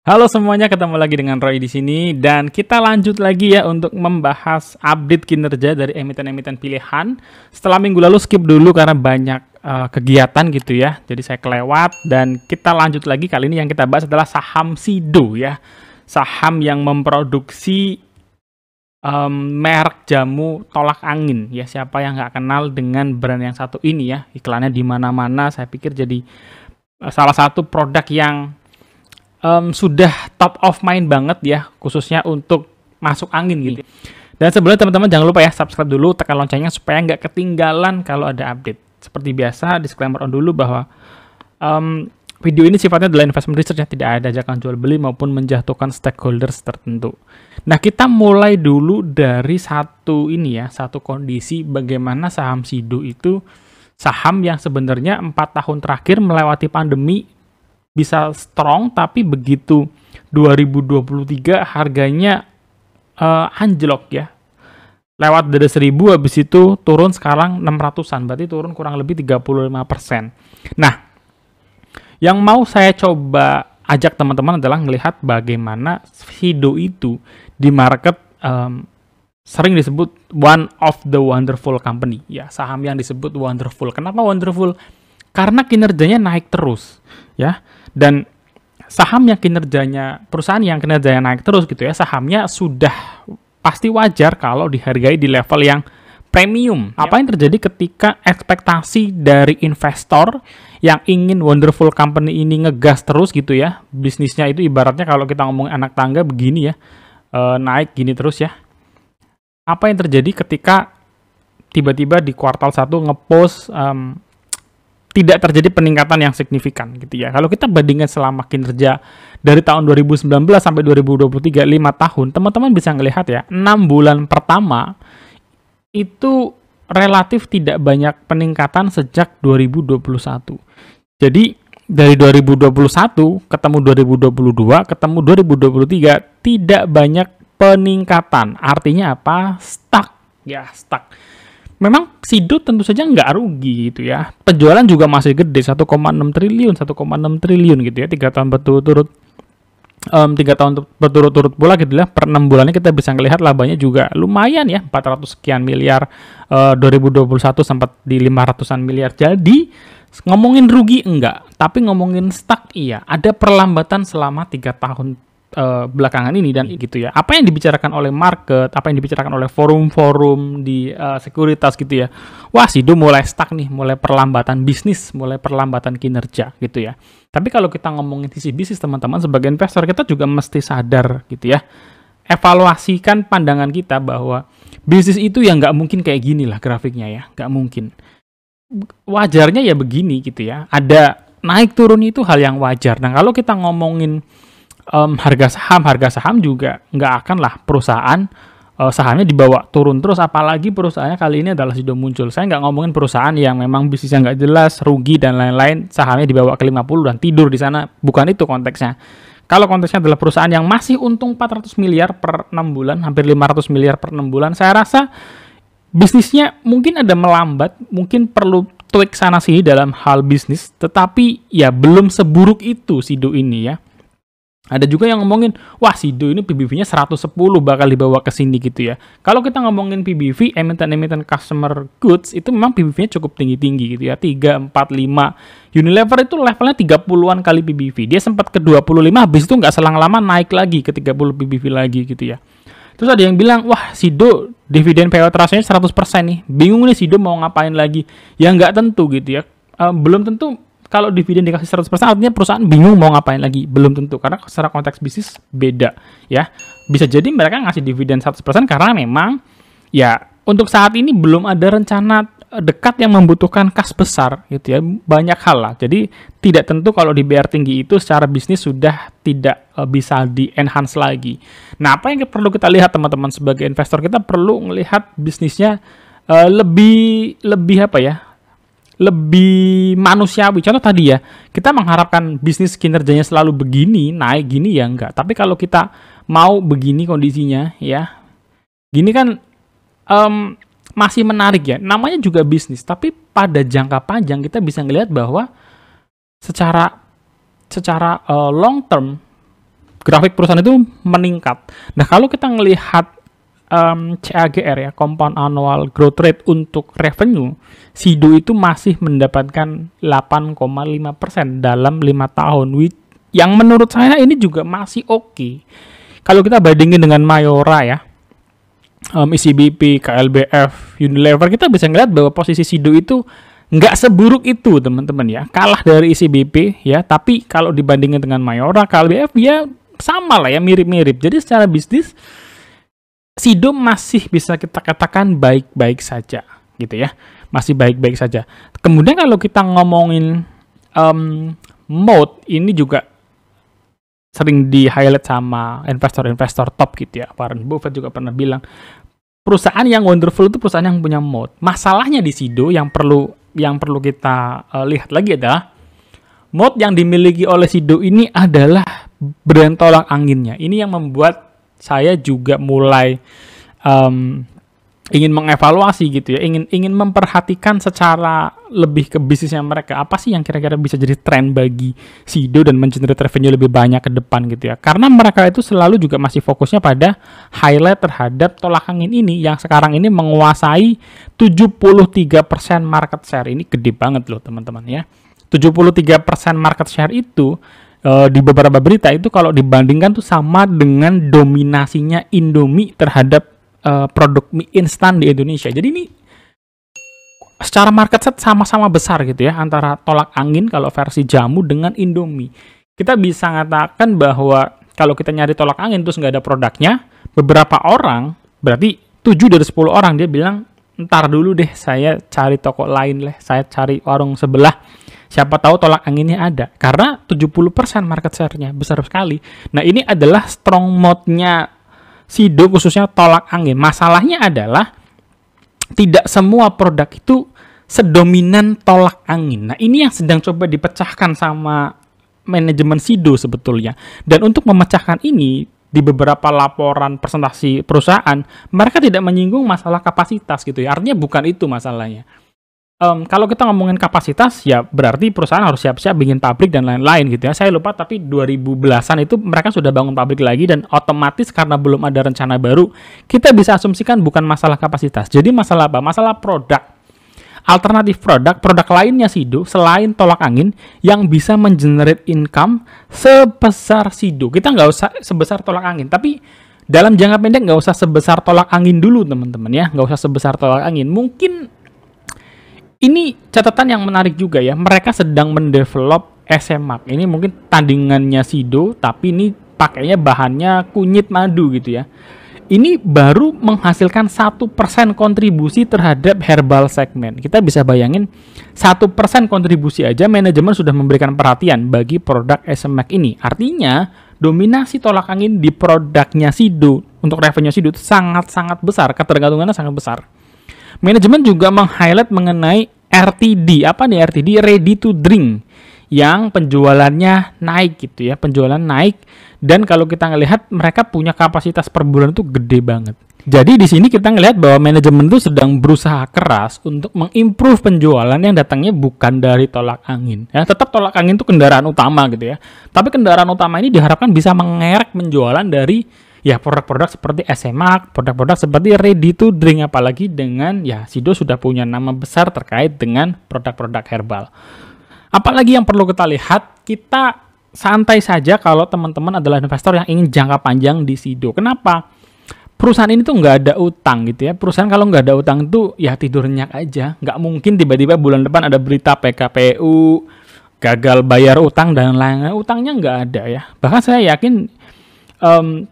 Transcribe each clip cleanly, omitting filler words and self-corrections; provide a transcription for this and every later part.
Halo semuanya, ketemu lagi dengan Roy di sini dan kita lanjut lagi ya untuk membahas update kinerja dari emiten-emiten pilihan. Setelah minggu lalu skip dulu karena banyak kegiatan gitu ya. Jadi saya kelewat dan kita lanjut lagi. Kali ini yang kita bahas adalah saham Sido ya. Saham yang memproduksi merek jamu tolak angin ya. Siapa yang nggak kenal dengan brand yang satu ini ya. Iklannya di mana-mana. Saya pikir jadi salah satu produk yang sudah top of mind banget ya, khususnya untuk masuk angin gitu. Dan sebelumnya teman-teman jangan lupa ya subscribe dulu, tekan loncengnya supaya nggak ketinggalan kalau ada update. Seperti biasa, disclaimer on dulu bahwa video ini sifatnya adalah investment research ya, tidak ada ajakan jual beli maupun menjatuhkan stakeholders tertentu. Nah, kita mulai dulu dari satu kondisi bagaimana saham Sido itu saham yang sebenarnya 4 tahun terakhir melewati pandemi bisa strong, tapi begitu 2023 harganya anjlok ya. Lewat dari 1000 habis itu turun sekarang 600-an, berarti turun kurang lebih 35%. Nah, yang mau saya coba ajak teman-teman adalah melihat bagaimana Sido itu di market sering disebut one of the wonderful company ya, saham yang disebut wonderful. Kenapa wonderful? Karena kinerjanya naik terus ya. Dan perusahaan yang kinerjanya naik terus gitu ya, sahamnya sudah pasti wajar kalau dihargai di level yang premium. Apa yang terjadi ketika ekspektasi dari investor yang ingin wonderful company ini ngegas terus gitu ya, bisnisnya itu ibaratnya kalau kita ngomong anak tangga begini ya, naik gini terus ya. Apa yang terjadi ketika tiba-tiba di kuartal 1 ngepost tidak terjadi peningkatan yang signifikan gitu ya. Kalau kita bandingkan selama kinerja dari tahun 2019 sampai 2023, 5 tahun, teman-teman bisa ngelihat ya, 6 bulan pertama itu relatif tidak banyak peningkatan sejak 2021. Jadi dari 2021 ketemu 2022, ketemu 2023 tidak banyak peningkatan. Artinya apa? Stuck. Ya, stuck. Memang Sido tentu saja nggak rugi gitu ya. Penjualan juga masih gede, 1,6 triliun gitu ya. 3 tahun berturut-turut pula gitu ya. Per 6 bulannya kita bisa ngelihat labanya juga lumayan ya, 400 sekian miliar. 2021 sempat di 500-an miliar. Jadi ngomongin rugi enggak, tapi ngomongin stuck iya. Ada perlambatan selama 3 tahun belakangan ini dan gitu ya. Apa yang dibicarakan oleh market, apa yang dibicarakan oleh forum-forum di sekuritas gitu ya. Wah, Sido mulai stuck nih, mulai perlambatan bisnis, mulai perlambatan kinerja gitu ya. Tapi kalau kita ngomongin sisi bisnis teman-teman, sebagai investor kita juga mesti sadar gitu ya. Evaluasikan pandangan kita bahwa bisnis itu ya nggak mungkin kayak gini lah grafiknya ya, nggak mungkin. Wajarnya ya begini gitu ya. Ada naik turun itu hal yang wajar. Nah, kalau kita ngomongin harga saham juga nggak akan lah perusahaan sahamnya dibawa turun terus, apalagi perusahaannya kali ini adalah Sido muncul. Saya nggak ngomongin perusahaan yang memang bisnisnya nggak jelas, rugi dan lain-lain, sahamnya dibawa ke 50 dan tidur di sana. Bukan itu konteksnya. Kalau konteksnya adalah perusahaan yang masih untung 400 miliar per 6 bulan, hampir 500 miliar per 6 bulan, saya rasa bisnisnya mungkin ada melambat, mungkin perlu tweak sana sini dalam hal bisnis, tetapi ya belum seburuk itu Sido ini ya. Ada juga yang ngomongin, wah Sido ini PBV-nya 110 bakal dibawa ke sini gitu ya. Kalau kita ngomongin PBV, emiten-emiten customer goods, itu memang PBV-nya cukup tinggi-tinggi gitu ya. 3, 4, 5. Unilever itu levelnya 30-an kali PBV. Dia sempat ke 25, habis itu nggak selang lama naik lagi ke 30 PBV lagi gitu ya. Terus ada yang bilang, wah Sido dividen payout ratio-nya 100% nih. Bingung nih Sido mau ngapain lagi. Ya nggak tentu gitu ya. Belum tentu. Kalau dividen dikasih 100% artinya perusahaan bingung mau ngapain lagi. Belum tentu, karena secara konteks bisnis beda ya. Bisa jadi mereka ngasih dividen 100% karena memang ya untuk saat ini belum ada rencana dekat yang membutuhkan kas besar gitu ya. Banyak hal lah. Jadi tidak tentu kalau di BR tinggi itu secara bisnis sudah tidak bisa di-enhance lagi. Nah, apa yang perlu kita lihat teman-teman sebagai investor, kita perlu melihat bisnisnya lebih apa ya? Lebih manusiawi. Contoh tadi ya, kita mengharapkan bisnis kinerjanya selalu begini, naik gini ya enggak. Tapi kalau kita mau begini kondisinya ya, gini kan masih menarik ya. Namanya juga bisnis, tapi pada jangka panjang kita bisa ngelihat bahwa secara long term grafik perusahaan itu meningkat. Nah, kalau kita melihat CAGR ya, Compound Annual Growth Rate untuk revenue, Sido itu masih mendapatkan 8,5% dalam 5 tahun, yang menurut saya ini juga masih oke. Kalau kita bandingin dengan Mayora ya, ICBP, KLBF, Unilever, kita bisa ngeliat bahwa posisi Sido itu nggak seburuk itu, teman-teman ya. Kalah dari ICBP ya, tapi kalau dibandingin dengan Mayora, KLBF ya sama lah ya, mirip-mirip. Jadi secara bisnis Sido masih bisa kita katakan baik-baik saja gitu ya, masih baik-baik saja. Kemudian kalau kita ngomongin mode, ini juga sering di-highlight sama investor-investor top gitu ya. Warren Buffett juga pernah bilang, perusahaan yang wonderful itu perusahaan yang punya mode. Masalahnya di Sido yang perlu kita lihat lagi adalah mode yang dimiliki oleh Sido ini adalah brand tolak anginnya. Ini yang membuat saya juga mulai ingin mengevaluasi gitu ya, ingin memperhatikan secara lebih ke bisnisnya mereka. Apa sih yang kira-kira bisa jadi tren bagi Sido dan mengenerate revenue lebih banyak ke depan gitu ya. Karena mereka itu selalu juga masih fokusnya pada highlight terhadap tolak angin ini yang sekarang ini menguasai 73% market share. Ini gede banget loh teman-teman ya. 73% market share itu di beberapa berita itu kalau dibandingkan tuh sama dengan dominasinya Indomie terhadap produk mie instan di Indonesia. Jadi ini secara market set sama-sama besar gitu ya, antara tolak angin kalau versi jamu dengan Indomie. Kita bisa mengatakan bahwa kalau kita nyari tolak angin terus nggak ada produknya, beberapa orang, berarti 7 dari 10 orang dia bilang, ntar dulu deh saya cari toko lain lah, saya cari warung sebelah. Siapa tahu tolak anginnya ada. Karena 70% market share-nya, besar sekali. Nah, ini adalah strong mode-nya Sido, khususnya tolak angin. Masalahnya adalah tidak semua produk itu sedominan tolak angin. Nah, ini yang sedang coba dipecahkan sama manajemen Sido sebetulnya. Dan untuk memecahkan ini, di beberapa laporan presentasi perusahaan, mereka tidak menyinggung masalah kapasitas gitu ya. Artinya bukan itu masalahnya. Kalau kita ngomongin kapasitas, ya berarti perusahaan harus siap-siap bikin pabrik dan lain-lain gitu ya. Saya lupa, tapi 2010-an itu mereka sudah bangun pabrik lagi, dan otomatis karena belum ada rencana baru, kita bisa asumsikan bukan masalah kapasitas. Jadi masalah apa? Masalah produk. Alternatif produk lainnya Sido selain tolak angin yang bisa mengenerate income sebesar Sido. Kita nggak usah sebesar tolak angin, tapi dalam jangka pendek nggak usah sebesar tolak angin dulu teman-teman ya. Nggak usah sebesar tolak angin. Mungkin ini catatan yang menarik juga ya, mereka sedang mendevelop SMAC. Ini mungkin tandingannya Sido, tapi ini pakainya bahannya kunyit madu gitu ya. Ini baru menghasilkan 1% kontribusi terhadap herbal segmen. Kita bisa bayangin 1% kontribusi aja manajemen sudah memberikan perhatian bagi produk SMAC ini. Artinya dominasi tolak angin di produknya Sido untuk revenue Sido itu sangat-sangat besar, ketergantungannya sangat besar. Manajemen juga meng-highlight mengenai RTD. Apa nih RTD? Ready to drink. Yang penjualannya naik gitu ya. Penjualan naik. Dan kalau kita ngelihat mereka punya kapasitas per bulan itu gede banget. Jadi di sini kita ngelihat bahwa manajemen itu sedang berusaha keras untuk mengimprove penjualan yang datangnya bukan dari tolak angin. Ya, tetap tolak angin itu kendaraan utama gitu ya. Tapi kendaraan utama ini diharapkan bisa mengerek penjualan dari ya produk-produk seperti SMAC, produk-produk seperti ready to drink, apalagi dengan ya Sido sudah punya nama besar terkait dengan produk-produk herbal. Apalagi yang perlu kita lihat, kita santai saja kalau teman-teman adalah investor yang ingin jangka panjang di Sido. Kenapa? Perusahaan ini tuh nggak ada utang gitu ya. Perusahaan kalau nggak ada utang tuh ya tidur nyenyak aja. Nggak mungkin tiba-tiba bulan depan ada berita PKPU, gagal bayar utang dan lain-lain. Utangnya nggak ada ya. Bahkan saya yakin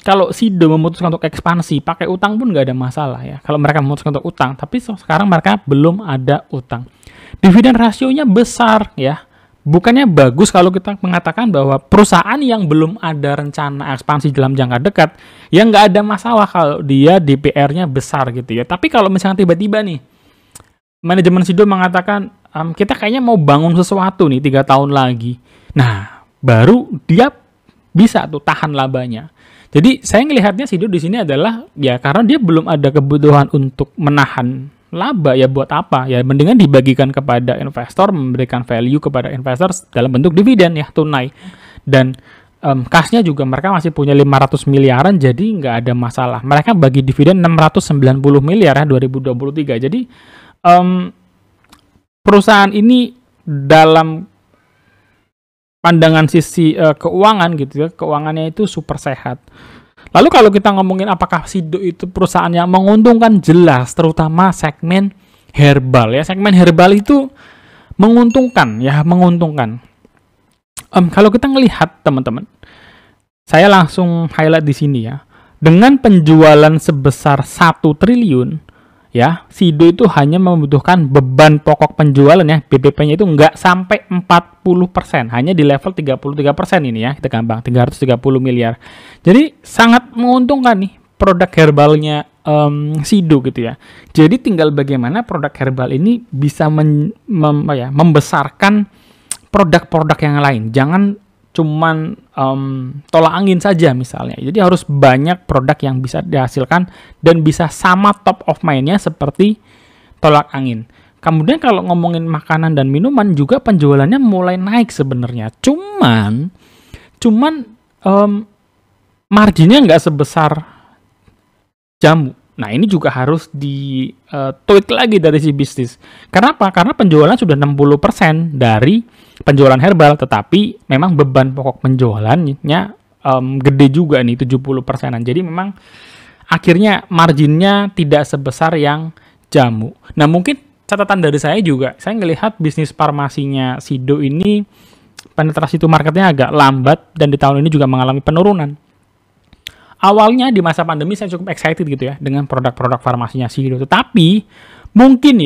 kalau Sido memutuskan untuk ekspansi, pakai utang pun nggak ada masalah ya. Kalau mereka memutuskan untuk utang, tapi sekarang mereka belum ada utang. Dividen rasionya besar ya. Bukannya bagus kalau kita mengatakan bahwa perusahaan yang belum ada rencana ekspansi dalam jangka dekat, ya nggak ada masalah kalau dia DPR-nya besar gitu ya. Tapi kalau misalnya tiba-tiba nih, manajemen Sido mengatakan, kita kayaknya mau bangun sesuatu nih 3 tahun lagi. Nah, baru dia bisa tuh tahan labanya. Jadi saya ngelihatnya Sido di sini adalah ya karena dia belum ada kebutuhan untuk menahan laba, ya buat apa? Ya mendingan dibagikan kepada investor, memberikan value kepada investor dalam bentuk dividen ya tunai. Dan kasnya juga mereka masih punya 500 miliaran, jadi nggak ada masalah. Mereka bagi dividen 690 miliar ya 2023. Jadi perusahaan ini dalam pandangan sisi keuangan gitu ya, keuangannya itu super sehat. Lalu kalau kita ngomongin apakah Sido itu perusahaan yang menguntungkan, jelas, terutama segmen herbal ya. Segmen herbal itu menguntungkan ya, menguntungkan. Kalau kita ngelihat teman-teman, saya langsung highlight di sini ya. Dengan penjualan sebesar 1 triliun, ya, Sido itu hanya membutuhkan beban pokok penjualan ya, BPP-nya itu nggak sampai 40%, hanya di level 33% ini ya, kita gampang, 330 miliar. Jadi sangat menguntungkan nih produk herbalnya Sido gitu ya. Jadi tinggal bagaimana produk herbal ini bisa membesarkan produk-produk yang lain. Jangan cuman tolak angin saja misalnya. Jadi harus banyak produk yang bisa dihasilkan dan bisa sama top of mind-nya seperti tolak angin. Kemudian kalau ngomongin makanan dan minuman juga penjualannya mulai naik sebenarnya. Cuman marginnya nggak sebesar jamu. Nah, ini juga harus tweak lagi dari si bisnis. Kenapa? Karena penjualan sudah 60% dari penjualan herbal, tetapi memang beban pokok penjualannya gede juga nih, 70%-an. Jadi memang akhirnya marginnya tidak sebesar yang jamu. Nah, mungkin catatan dari saya juga, saya ngelihat bisnis farmasinya Sido ini penetrasi itu marketnya agak lambat dan di tahun ini juga mengalami penurunan. Awalnya di masa pandemi saya cukup excited gitu ya dengan produk-produk farmasinya Sido. Tetapi mungkin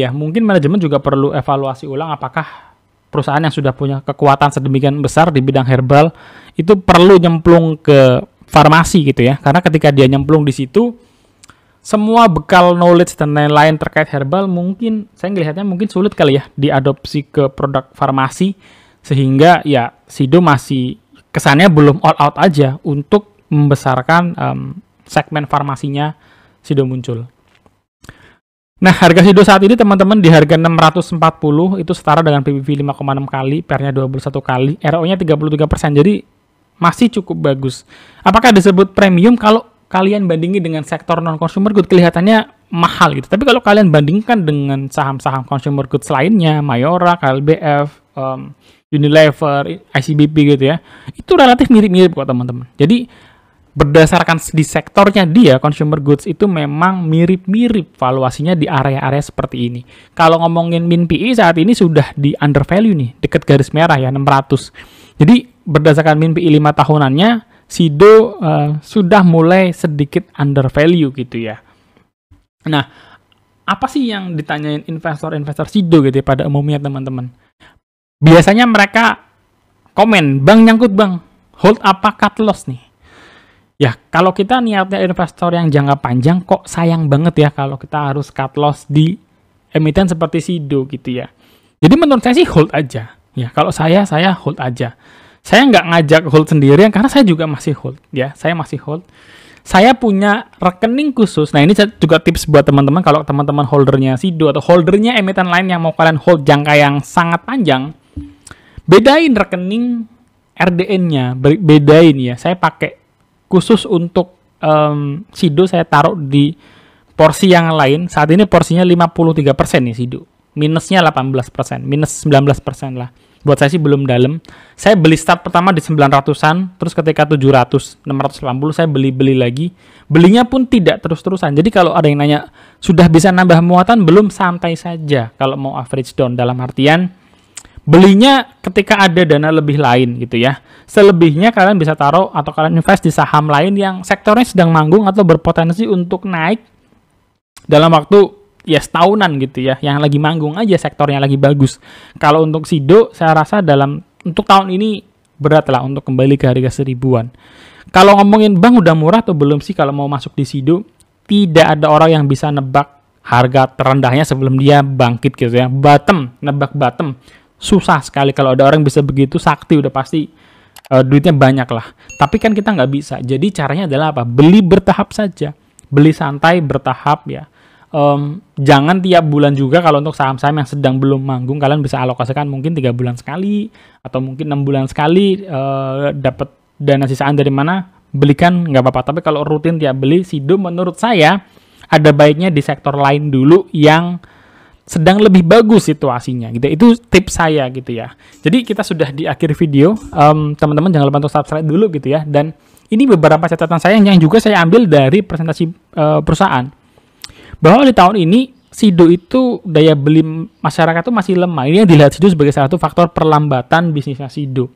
manajemen juga perlu evaluasi ulang apakah perusahaan yang sudah punya kekuatan sedemikian besar di bidang herbal itu perlu nyemplung ke farmasi gitu ya. Karena ketika dia nyemplung di situ, semua bekal knowledge dan lain-lain terkait herbal mungkin saya ngelihatnya mungkin sulit kali ya diadopsi ke produk farmasi, sehingga ya Sido masih kesannya belum all out aja untuk membesarkan segmen farmasinya Sido muncul. Nah, harga Sido saat ini teman-teman di harga 640 itu setara dengan PBV 5,6 kali, PER-nya 21 kali, ROE-nya 33%. Jadi masih cukup bagus. Apakah disebut premium? Kalau kalian bandingin dengan sektor non-consumer good kelihatannya mahal gitu. Tapi kalau kalian bandingkan dengan saham-saham consumer goods lainnya, Mayora, KLBF, Unilever, ICBP gitu ya, itu relatif mirip-mirip kok teman-teman. Jadi berdasarkan di sektornya dia, consumer goods itu memang mirip-mirip valuasinya di area-area seperti ini. Kalau ngomongin min PE saat ini sudah di under value nih, dekat garis merah ya, 600. Jadi berdasarkan min PE 5 tahunannya, Sido sudah mulai sedikit under value gitu ya. Nah, apa sih yang ditanyain investor-investor Sido gitu ya pada umumnya teman-teman? Biasanya mereka komen, "Bang, nyangkut bang, hold apa cut loss nih?" Ya, kalau kita niatnya investor yang jangka panjang, kok sayang banget ya kalau kita harus cut loss di emiten seperti Sido gitu ya. Jadi menurut saya sih hold aja. Ya, kalau saya hold aja. Saya nggak ngajak hold sendirian karena saya juga masih hold. Ya, saya masih hold. Saya punya rekening khusus. Nah, ini juga tips buat teman-teman kalau teman-teman holdernya Sido atau holdernya emiten lain yang mau kalian hold jangka yang sangat panjang. Bedain rekening RDN-nya, bedain ya. Saya pakai khusus untuk Sido saya taruh di porsi yang lain. Saat ini porsinya 53% nih Sido. Minusnya 18%, minus 19% lah. Buat saya sih belum dalam. Saya beli start pertama di 900-an, terus ketika 700, 680 saya beli lagi. Belinya pun tidak terus-terusan. Jadi kalau ada yang nanya, sudah bisa nambah muatan? Belum, santai saja. Kalau mau average down dalam artian belinya ketika ada dana lebih lain gitu ya. Selebihnya kalian bisa taruh atau kalian invest di saham lain yang sektornya sedang manggung atau berpotensi untuk naik dalam waktu ya setahunan gitu ya. Yang lagi manggung aja sektornya lagi bagus. Kalau untuk Sido saya rasa untuk tahun ini berat lah untuk kembali ke harga 1000-an. Kalau ngomongin bang udah murah atau belum sih kalau mau masuk di Sido? Tidak ada orang yang bisa nebak harga terendahnya sebelum dia bangkit gitu ya. Nebak bottom. Susah sekali. Kalau ada orang bisa begitu sakti udah pasti duitnya banyak lah. Tapi kan kita nggak bisa. Jadi caranya adalah apa? Beli bertahap saja. Beli santai bertahap ya. Jangan tiap bulan juga. Kalau untuk saham-saham yang sedang belum manggung, kalian bisa alokasikan mungkin 3 bulan sekali atau mungkin 6 bulan sekali dapat dana sisaan dari mana, belikan nggak apa-apa. Tapi kalau rutin tiap beli SIDO, menurut saya ada baiknya di sektor lain dulu yang sedang lebih bagus situasinya gitu. Itu tips saya gitu ya. Jadi kita sudah di akhir video, teman-teman jangan lupa untuk subscribe dulu gitu ya. Dan ini beberapa catatan saya yang juga saya ambil dari presentasi perusahaan, bahwa di tahun ini SIDO itu daya beli masyarakat itu masih lemah. Ini yang dilihat SIDO sebagai salah satu faktor perlambatan bisnisnya SIDO.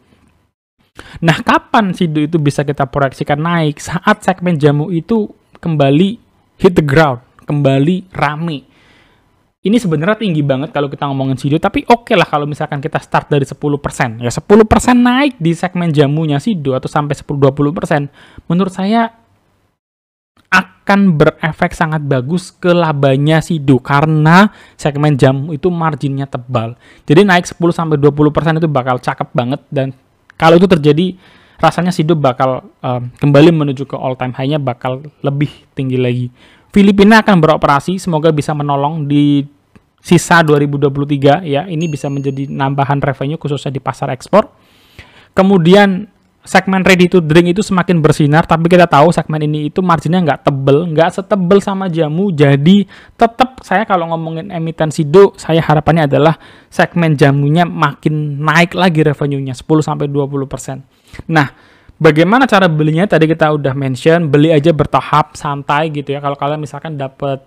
Nah, kapan SIDO itu bisa kita proyeksikan naik? Saat segmen jamu itu kembali hit the ground, kembali rame. Ini sebenarnya tinggi banget kalau kita ngomongin SIDO, tapi oke lah kalau misalkan kita start dari 10%. Ya 10% naik di segmen jamunya SIDO atau sampai 10-20%, menurut saya akan berefek sangat bagus ke labanya SIDO karena segmen jamu itu marginnya tebal. Jadi naik 10-20% itu bakal cakep banget, dan kalau itu terjadi rasanya SIDO bakal kembali menuju ke all time high-nya, bakal lebih tinggi lagi. Filipina akan beroperasi, semoga bisa menolong di sisa 2023 ya. Ini bisa menjadi nambahan revenue khususnya di pasar ekspor. Kemudian segmen ready to drink itu semakin bersinar, tapi kita tahu segmen ini itu marginnya nggak tebel, nggak setebel sama jamu. Jadi tetap saya kalau ngomongin emiten SIDO, saya harapannya adalah segmen jamunya makin naik lagi revenue-nya 10-20%. Nah, bagaimana cara belinya? Tadi kita udah mention, beli aja bertahap, santai gitu ya. Kalau kalian misalkan dapat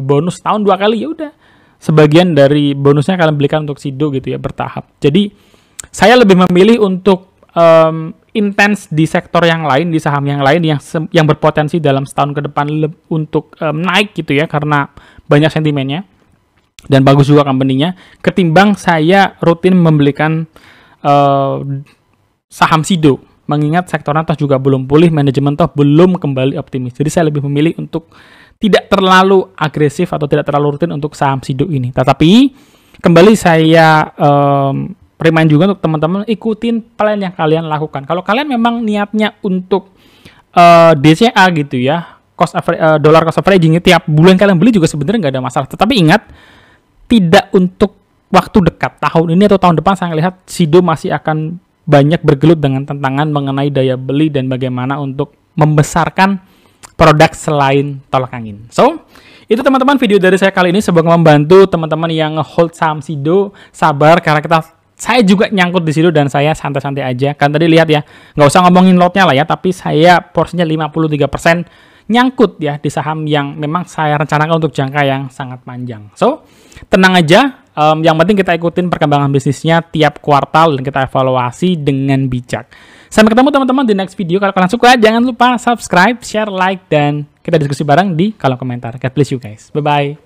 bonus tahun 2 kali, ya udah sebagian dari bonusnya kalian belikan untuk SIDO gitu ya, bertahap. Jadi saya lebih memilih untuk intens di sektor yang lain, di saham yang lain yang berpotensi dalam setahun ke depan untuk naik gitu ya, karena banyak sentimennya dan bagus juga company-nya, ketimbang saya rutin membelikan saham SIDO. Mengingat sektornya toh juga belum pulih, manajemen toh belum kembali optimis. Jadi saya lebih memilih untuk tidak terlalu agresif atau tidak terlalu rutin untuk saham SIDO ini. Tetapi kembali saya remind juga untuk teman-teman, ikutin plan yang kalian lakukan. Kalau kalian memang niatnya untuk DCA gitu ya, dollar cost averaging, tiap bulan kalian beli juga sebenarnya nggak ada masalah. Tetapi ingat, tidak untuk waktu dekat, tahun ini atau tahun depan. Saya lihat SIDO masih akan banyak bergelut dengan tantangan mengenai daya beli dan bagaimana untuk membesarkan produk selain tolak angin. So, itu teman-teman video dari saya kali ini. Semoga membantu teman-teman yang nge-hold saham SIDO. Sabar, karena saya juga nyangkut di SIDO dan saya santai-santai aja. Kan tadi lihat ya, nggak usah ngomongin lotnya lah ya, tapi saya porsinya 53% nyangkut ya di saham yang memang saya rencanakan untuk jangka yang sangat panjang. So, tenang aja. Yang penting kita ikutin perkembangan bisnisnya tiap kuartal dan kita evaluasi dengan bijak. Sampai ketemu teman-teman di next video. Kalau kalian suka, jangan lupa subscribe, share, like, dan kita diskusi bareng di kolom komentar. God bless you guys. Bye-bye.